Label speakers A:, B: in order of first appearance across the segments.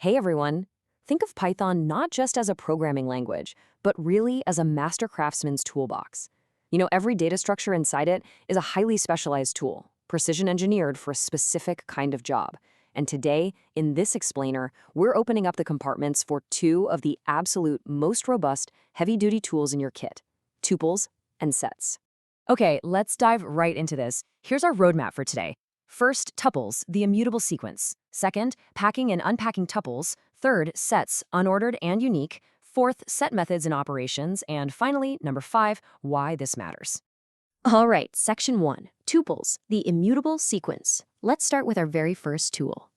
A: Hey everyone! Think of Python not just as a programming language, but really as a master craftsman's toolbox. Every data structure inside it is a highly specialized tool, precision engineered for a specific kind of job. And today, in this explainer, we're opening up the compartments for two of the absolute most robust, heavy-duty tools in your kit, tuples and sets. Okay, let's dive right into this. Here's our roadmap for today. First, tuples, the immutable sequence. Second, packing and unpacking tuples. Third, sets, unordered and unique. Fourth, set methods and operations. And finally, number 5, why this matters. All right, section 1, tuples, the immutable sequence. Let's start with our very first tool.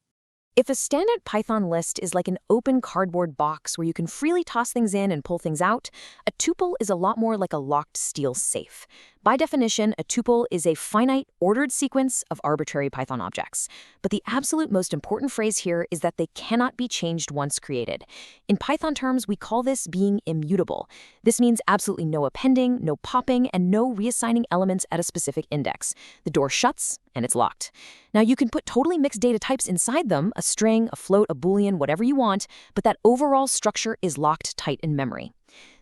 A: If a standard Python list is like an open cardboard box where you can freely toss things in and pull things out, a tuple is a lot more like a locked steel safe. By definition, a tuple is a finite, ordered sequence of arbitrary Python objects. But the absolute most important phrase here is that they cannot be changed once created. In Python terms, we call this being immutable. This means absolutely no appending, no popping, and no reassigning elements at a specific index. The door shuts, and it's locked. Now, you can put totally mixed data types inside them, a string, a float, a boolean, whatever you want, but that overall structure is locked tight in memory.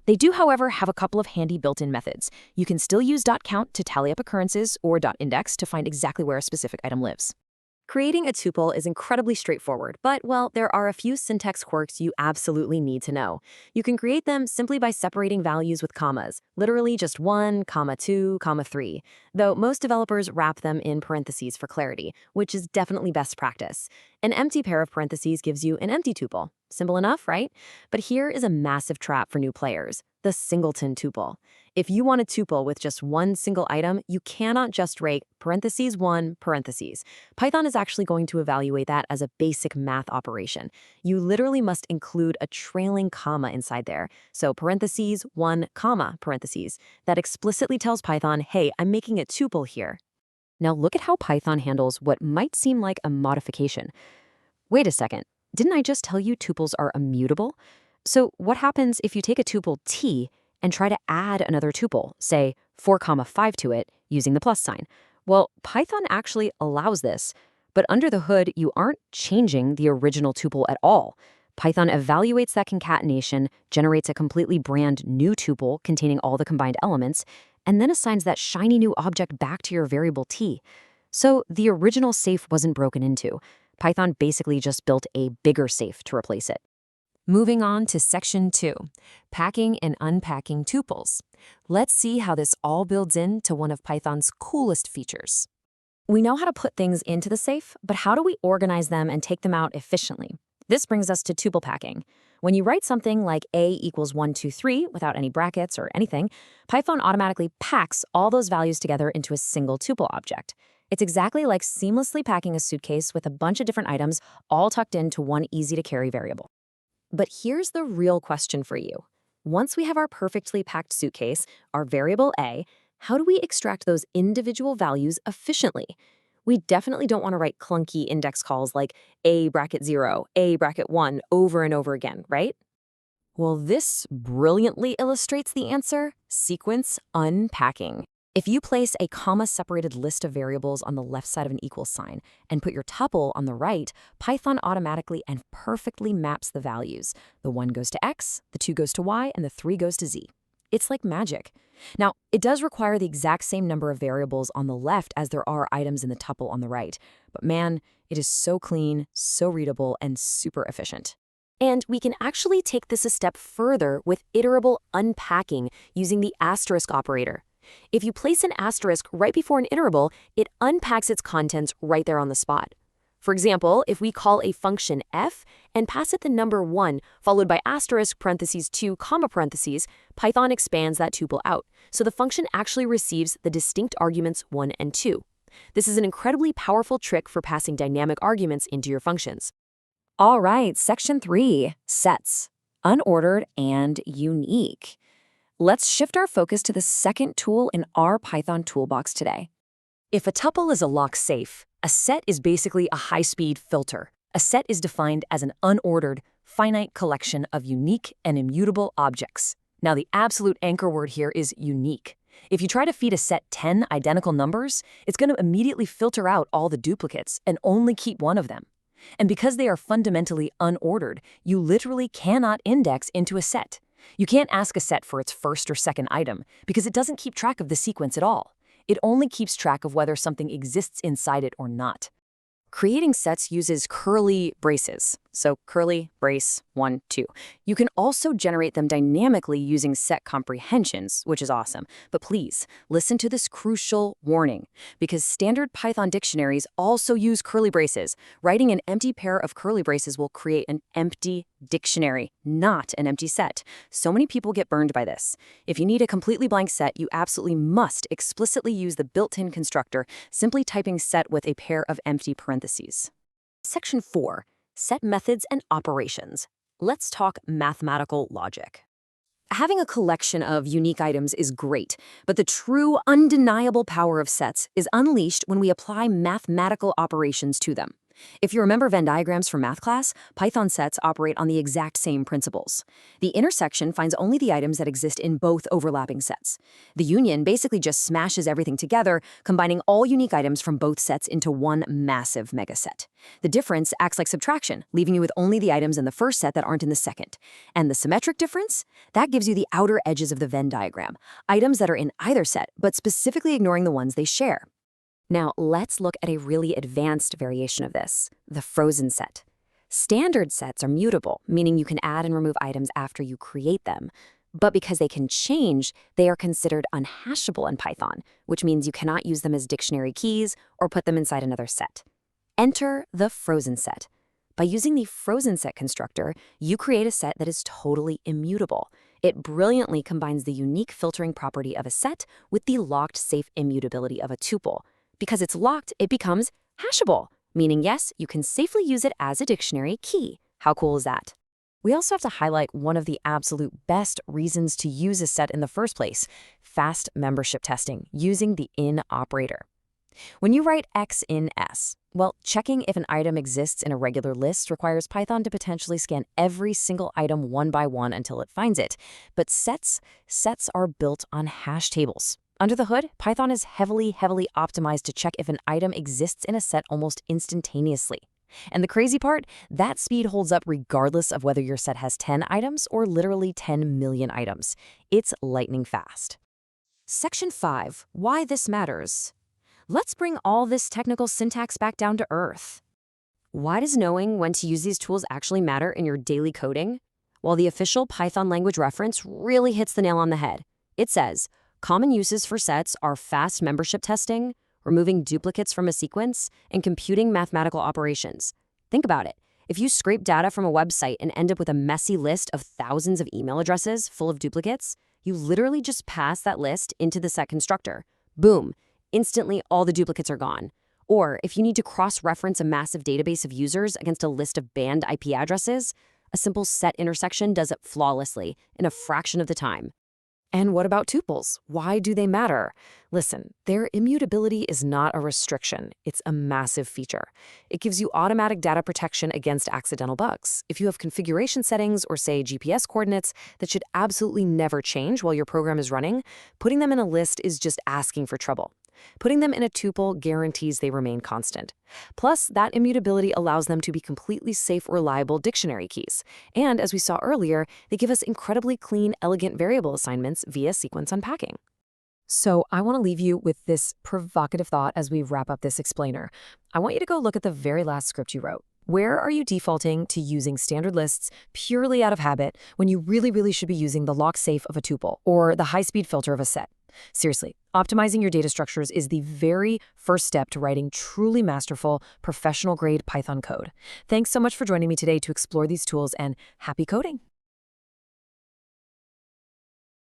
A: They do, however, have a couple of handy built-in methods. You can still use .count to tally up occurrences or .index to find exactly where a specific item lives. Creating a tuple is incredibly straightforward, but, well, there are a few syntax quirks you absolutely need to know. You can create them simply by separating values with commas, literally just 1, 2, 3, though most developers wrap them in parentheses for clarity, which is definitely best practice. An empty pair of parentheses gives you an empty tuple. Simple enough, right? But here is a massive trap for new players, the singleton tuple. If you want a tuple with just one single item, you cannot just write parentheses 1, parentheses. Python is actually going to evaluate that as a basic math operation. You literally must include a trailing comma inside there. So parentheses 1, comma, parentheses. That explicitly tells Python, hey, I'm making a tuple here. Now look at how Python handles what might seem like a modification. Wait a second, didn't I just tell you tuples are immutable? So what happens if you take a tuple T and try to add another tuple, say 4, 5 to it, using the plus sign? Well, Python actually allows this, but under the hood, you aren't changing the original tuple at all. Python evaluates that concatenation, generates a completely brand new tuple containing all the combined elements, and then assigns that shiny new object back to your variable T. So the original safe wasn't broken into. Python basically just built a bigger safe to replace it. Moving on to section 2, packing and unpacking tuples. Let's see how this all builds into one of Python's coolest features. We know how to put things into the safe, but how do we organize them and take them out efficiently? This brings us to tuple packing. When you write something like A equals 1, 2, 3 without any brackets or anything, Python automatically packs all those values together into a single tuple object. It's exactly like seamlessly packing a suitcase with a bunch of different items all tucked into one easy-to-carry variable. But here's the real question for you. Once we have our perfectly packed suitcase, our variable A, how do we extract those individual values efficiently? We definitely don't want to write clunky index calls like A bracket 0, A bracket 1 over and over again, right? Well, this brilliantly illustrates the answer: sequence unpacking. If you place a comma-separated list of variables on the left side of an equal sign and put your tuple on the right, Python automatically and perfectly maps the values. The 1 goes to X, the 2 goes to Y, and the 3 goes to Z. It's like magic. Now, it does require the exact same number of variables on the left as there are items in the tuple on the right. But man, it is so clean, so readable, and super efficient. And we can actually take this a step further with iterable unpacking using the asterisk operator. If you place an asterisk right before an iterable, it unpacks its contents right there on the spot. For example, if we call a function f and pass it the number 1, followed by asterisk parentheses 2, comma parentheses, Python expands that tuple out, so the function actually receives the distinct arguments 1 and 2. This is an incredibly powerful trick for passing dynamic arguments into your functions. All right, section 3, sets, unordered and unique. Let's shift our focus to the second tool in our Python toolbox today. If a tuple is a locked safe, a set is basically a high-speed filter. A set is defined as an unordered, finite collection of unique and immutable objects. Now, the absolute anchor word here is unique. If you try to feed a set 10 identical numbers, it's going to immediately filter out all the duplicates and only keep one of them.
B: And because they are fundamentally unordered, you literally cannot index into a set. You can't ask a set for its first or second item because it doesn't keep track of the sequence at all. It only keeps track of whether something exists inside it or not.
A: Creating sets uses curly braces. So curly, brace, 1, 2. You can also generate them dynamically using set comprehensions, which is awesome. But please, listen to this crucial warning, because standard Python dictionaries also use curly braces. Writing an empty pair of curly braces will create an empty dictionary, not an empty set. So many people get burned by this. If you need a completely blank set, you absolutely must explicitly use the built-in constructor, simply typing set with a pair of empty parentheses. Section 4. Set methods and operations. Let's talk mathematical logic. Having a collection of unique items is great, but the true, undeniable power of sets is unleashed when we apply mathematical operations to them. If you remember Venn diagrams from math class, Python sets operate on the exact same principles. The intersection finds only the items that exist in both overlapping sets. The union basically just smashes everything together, combining all unique items from both sets into one massive megaset. The difference acts like subtraction, leaving you with only the items in the first set that aren't in the second. And the symmetric difference? That gives you the outer edges of the Venn diagram, items that are in either set, but specifically ignoring the ones they share. Now, let's look at a really advanced variation of this, the frozen set. Standard sets are mutable, meaning you can add and remove items after you create them. But because they can change, they are considered unhashable in Python, which means you cannot use them as dictionary keys or put them inside another set. Enter the frozen set. By using the frozen set constructor, you create a set that is totally immutable. It brilliantly combines the unique filtering property of a set with the locked safe immutability of a tuple. Because it's locked, it becomes hashable, meaning yes, you can safely use it as a dictionary key. How cool is that? We also have to highlight one of the absolute best reasons to use a set in the first place, fast membership testing using the in operator. When you write X in S, well, checking if an item exists in a regular list requires Python to potentially scan every single item one by one until it finds it. But sets are built on hash tables. Under the hood, Python is heavily optimized to check if an item exists in a set almost instantaneously. And the crazy part, that speed holds up regardless of whether your set has 10 items or literally 10 million items. It's lightning fast. Section 5. Why this matters. Let's bring all this technical syntax back down to earth. Why does knowing when to use these tools actually matter in your daily coding? Well, the official Python language reference really hits the nail on the head. It says, common uses for sets are fast membership testing, removing duplicates from a sequence, and computing mathematical operations. Think about it. If you scrape data from a website and end up with a messy list of thousands of email addresses full of duplicates, you literally just pass that list into the set constructor. Boom. Instantly, all the duplicates are gone. Or if you need to cross-reference a massive database of users against a list of banned IP addresses, a simple set intersection does it flawlessly in a fraction of the time. And what about tuples? Why do they matter? Listen, their immutability is not a restriction. It's a massive feature. It gives you automatic data protection against accidental bugs. If you have configuration settings or, say, GPS coordinates that should absolutely never change while your program is running, putting them in a list is just asking for trouble. Putting them in a tuple guarantees they remain constant. Plus, that immutability allows them to be completely safe, reliable dictionary keys. And as we saw earlier, they give us incredibly clean, elegant variable assignments via sequence unpacking. So I want to leave you with this provocative thought as we wrap up this explainer. I want you to go look at the very last script you wrote. Where are you defaulting to using standard lists purely out of habit when you really should be using the lock safe of a tuple or the high-speed filter of a set? Seriously, optimizing your data structures is the very first step to writing truly masterful, professional-grade Python code. Thanks so much for joining me today to explore these tools, and happy coding!